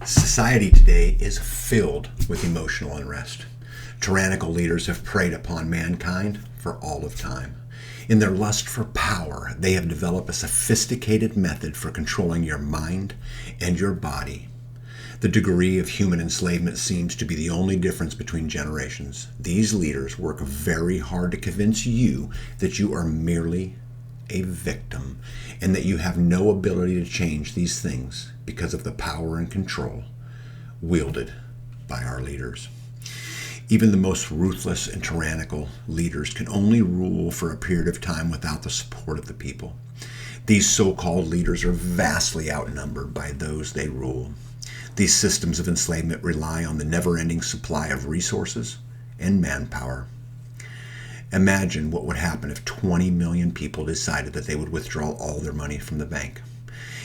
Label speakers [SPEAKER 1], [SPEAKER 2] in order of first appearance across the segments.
[SPEAKER 1] Society today is filled with emotional unrest. Tyrannical leaders have preyed upon mankind for all of time. In their lust for power, they have developed a sophisticated method for controlling your mind and your body. The degree of human enslavement seems to be the only difference between generations. These leaders work very hard to convince you that you are merely a victim and that you have no ability to change these things because of the power and control wielded by our leaders. Even the most ruthless and tyrannical leaders can only rule for a period of time without the support of the people. These so-called leaders are vastly outnumbered by those they rule. These systems of enslavement rely on the never-ending supply of resources and manpower. Imagine what would happen if 20 million people decided that they would withdraw all their money from the bank.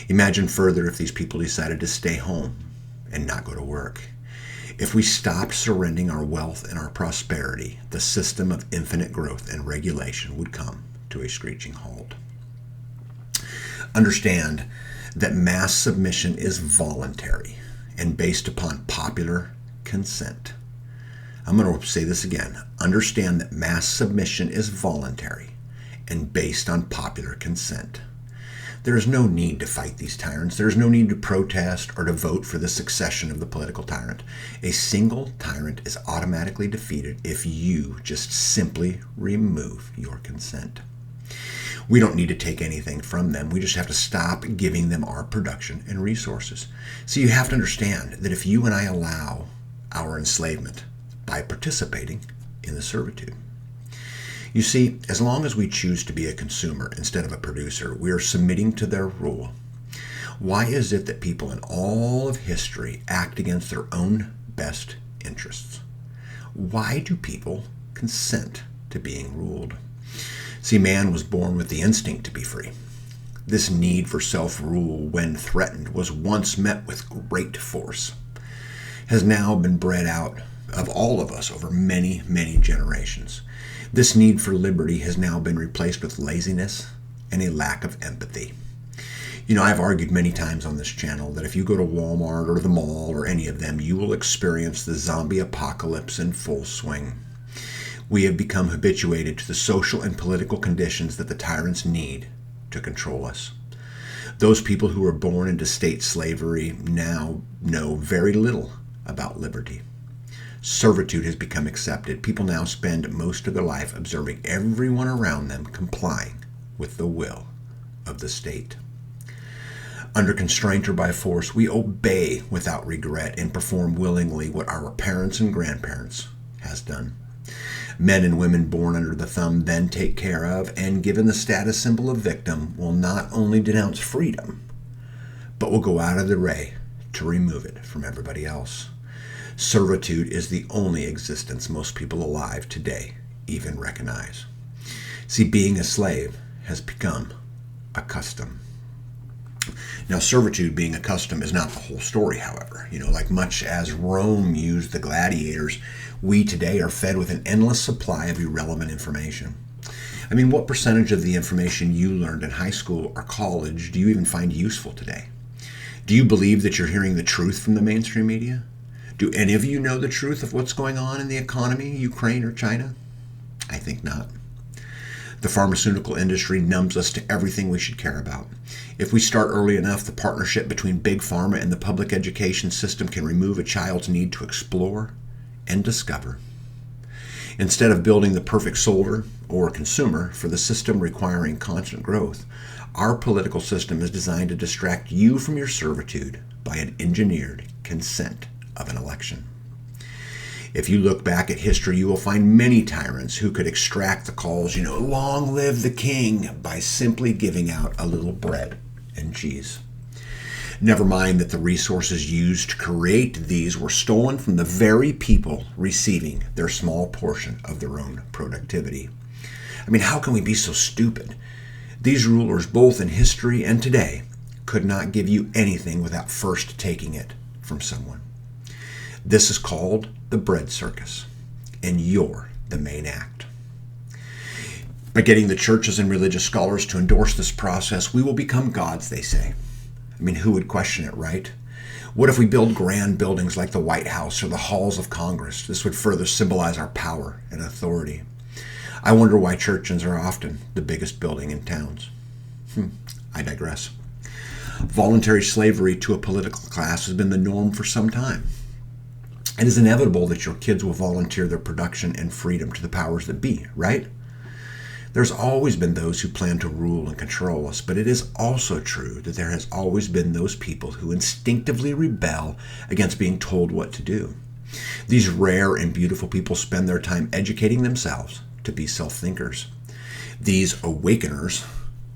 [SPEAKER 1] Imagine further if these people decided to stay home and not go to work. If we stopped surrendering our wealth and our prosperity, the system of infinite growth and regulation would come to a screeching halt. Understand that mass submission is voluntary and based upon popular consent. I'm going to say this again. Understand that mass submission is voluntary and based on popular consent. There is no need to fight these tyrants. There is no need to protest or to vote for the succession of the political tyrant. A single tyrant is automatically defeated if you just simply remove your consent. We don't need to take anything from them. We just have to stop giving them our production and resources. So you have to understand that if you and I allow our enslavement by participating in the servitude. You see, as long as we choose to be a consumer instead of a producer, we are submitting to their rule. Why is it that people in all of history act against their own best interests? Why do people consent to being ruled? See, man was born with the instinct to be free. This need for self-rule, when threatened, was once met with great force, has now been bred out of all of us over many, many generations. This need for liberty has now been replaced with laziness and a lack of empathy. You know, I've argued many times on this channel that if you go to Walmart or the mall or any of them, you will experience the zombie apocalypse in full swing. We have become habituated to the social and political conditions that the tyrants need to control us. Those people who were born into state slavery now know very little about liberty. Servitude has become accepted. People now spend most of their life observing everyone around them complying with the will of the state. Under constraint or by force, we obey without regret and perform willingly what our parents and grandparents has done. Men and women born under the thumb then take care of and given the status symbol of victim will not only denounce freedom, but will go out of their way to remove it from everybody else. Servitude is the only existence most people alive today even recognize. See, being a slave has become a custom. Now, servitude being a custom is not the whole story, however. You know, like much as Rome used the gladiators, we today are fed with an endless supply of irrelevant information. I mean, what percentage of the information you learned in high school or college do you even find useful today? Do you believe that you're hearing the truth from the mainstream media? Do any of you know the truth of what's going on in the economy, Ukraine or China? I think not. The pharmaceutical industry numbs us to everything we should care about. If we start early enough, the partnership between big pharma and the public education system can remove a child's need to explore and discover. Instead of building the perfect soldier or consumer for the system requiring constant growth, our political system is designed to distract you from your servitude by an engineered consent of an election. If you look back at history, you will find many tyrants who could extract the calls, long live the king, by simply giving out a little bread and cheese. Never mind that the resources used to create these were stolen from the very people receiving their small portion of their own productivity. I mean, how can we be so stupid? These rulers, both in history and today, could not give you anything without first taking it from someone. This is called the Bread Circus, and you're the main act. By getting the churches and religious scholars to endorse this process, we will become gods, they say. I mean, who would question it, right? What if we build grand buildings like the White House or the halls of Congress? This would further symbolize our power and authority. I wonder why churches are often the biggest building in towns. I digress. Voluntary slavery to a political class has been the norm for some time. It is inevitable that your kids will volunteer their production and freedom to the powers that be, right? There's always been those who plan to rule and control us, but it is also true that there has always been those people who instinctively rebel against being told what to do. These rare and beautiful people spend their time educating themselves to be self-thinkers. These awakeners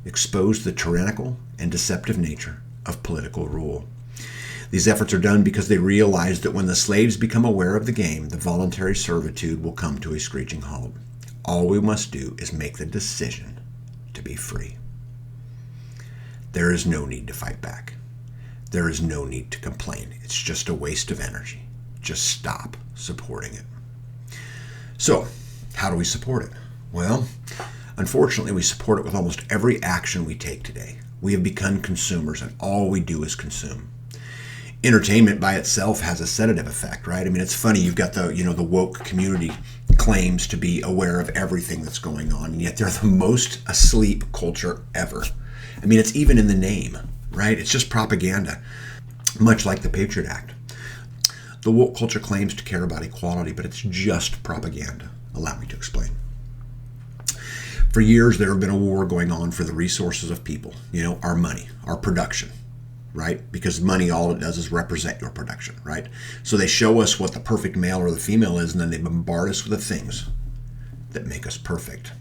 [SPEAKER 1] expose the tyrannical and deceptive nature of political rule. These efforts are done because they realize that when the slaves become aware of the game, the voluntary servitude will come to a screeching halt. All we must do is make the decision to be free. There is no need to fight back. There is no need to complain. It's just a waste of energy. Just stop supporting it. So, how do we support it? Well, unfortunately, we support it with almost every action we take today. We have become consumers, and all we do is consume. Entertainment by itself has a sedative effect, right? I mean, it's funny. You've got the woke community claims to be aware of everything that's going on, and yet they're the most asleep culture ever. I mean, it's even in the name, right? It's just propaganda, much like the Patriot Act. The woke culture claims to care about equality, but it's just propaganda. Allow me to explain. For years, there have been a war going on for the resources of people, our money, our production, right? Because money, all it does is represent your production, right? So they show us what the perfect male or the female is, and then they bombard us with the things that make us perfect.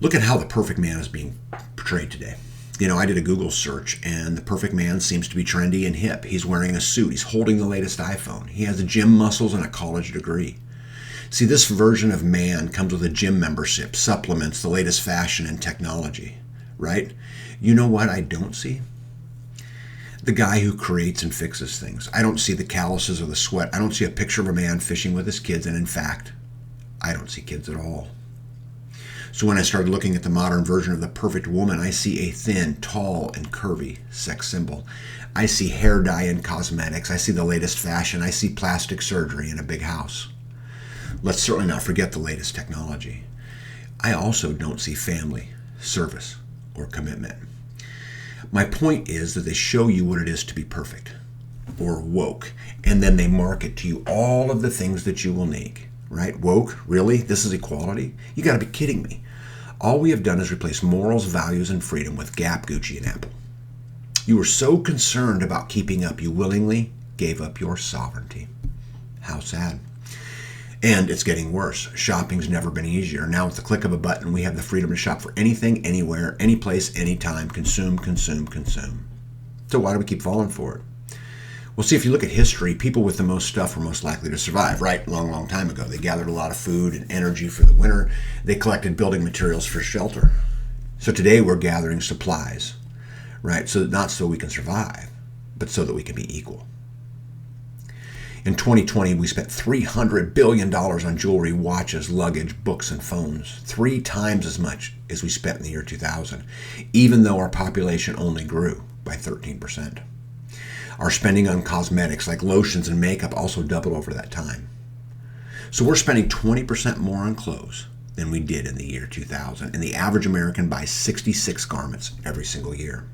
[SPEAKER 1] Look at how the perfect man is being portrayed today. I did a Google search, and the perfect man seems to be trendy and hip. He's wearing a suit. He's holding the latest iPhone. He has gym muscles and a college degree. See, this version of man comes with a gym membership, supplements, the latest fashion and technology, right? You know what I don't see? The guy who creates and fixes things. I don't see the calluses or the sweat. I don't see a picture of a man fishing with his kids, and in fact, I don't see kids at all. So when I started looking at the modern version of the perfect woman, I see a thin, tall, and curvy sex symbol. I see hair dye and cosmetics. I see the latest fashion. I see plastic surgery and a big house. Let's certainly not forget the latest technology. I also don't see family, service, or commitment. My point is that they show you what it is to be perfect or woke, and then they market to you all of the things that you will need, right? Woke? Really? This is equality? You got to be kidding me. All we have done is replace morals, values, and freedom with Gap, Gucci, and Apple. You were so concerned about keeping up, you willingly gave up your sovereignty. How sad. And it's getting worse. Shopping's never been easier. Now with the click of a button, we have the freedom to shop for anything, anywhere, any place, anytime. Consume, consume, consume. So why do we keep falling for it? Well, see, if you look at history, people with the most stuff were most likely to survive, right? Long time ago. They gathered a lot of food and energy for the winter. They collected building materials for shelter. So today we're gathering supplies, right? So not so we can survive, but so that we can be equal. In 2020, we spent $300 billion on jewelry, watches, luggage, books, and phones, 3 times as much as we spent in the year 2000, even though our population only grew by 13%. Our spending on cosmetics like lotions and makeup also doubled over that time. So we're spending 20% more on clothes than we did in the year 2000, and the average American buys 66 garments every single year.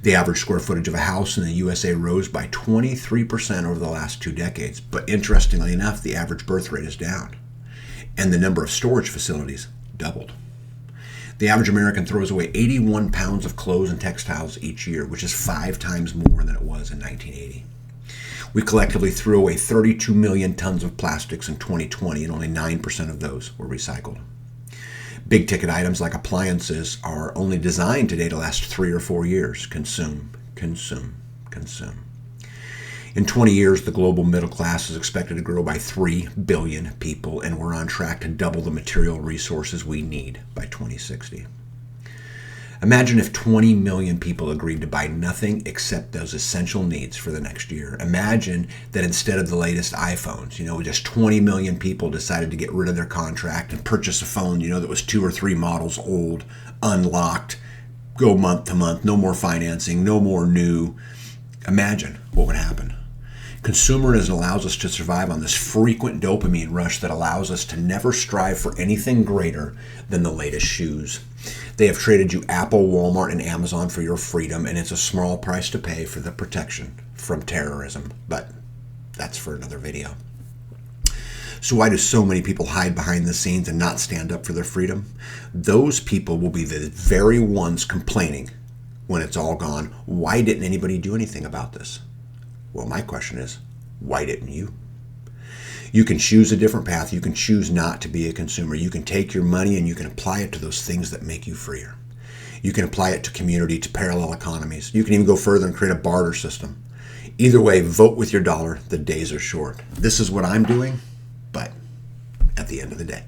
[SPEAKER 1] The average square footage of a house in the USA rose by 23% over the last 2 decades, but interestingly enough, the average birth rate is down, and the number of storage facilities doubled. The average American throws away 81 pounds of clothes and textiles each year, which is 5 times more than it was in 1980. We collectively threw away 32 million tons of plastics in 2020, and only 9% of those were recycled. Big ticket items like appliances are only designed today to last 3 or 4 years. Consume, consume, consume. In 20 years, the global middle class is expected to grow by 3 billion people, and we're on track to double the material resources we need by 2060. Imagine if 20 million people agreed to buy nothing except those essential needs for the next year. Imagine that instead of the latest iPhones, just 20 million people decided to get rid of their contract and purchase a phone, that was 2 or 3 models old, unlocked, go month to month, no more financing, no more new, Imagine what would happen. Consumerism allows us to survive on this frequent dopamine rush that allows us to never strive for anything greater than the latest shoes. They have traded you Apple, Walmart, and Amazon for your freedom, and it's a small price to pay for the protection from terrorism. But that's for another video. So why do so many people hide behind the scenes and not stand up for their freedom? Those people will be the very ones complaining when it's all gone. Why didn't anybody do anything about this? Well, my question is, why didn't you? You can choose a different path. You can choose not to be a consumer. You can take your money and you can apply it to those things that make you freer. You can apply it to community, to parallel economies. You can even go further and create a barter system. Either way, vote with your dollar. The days are short. This is what I'm doing, but at the end of the day.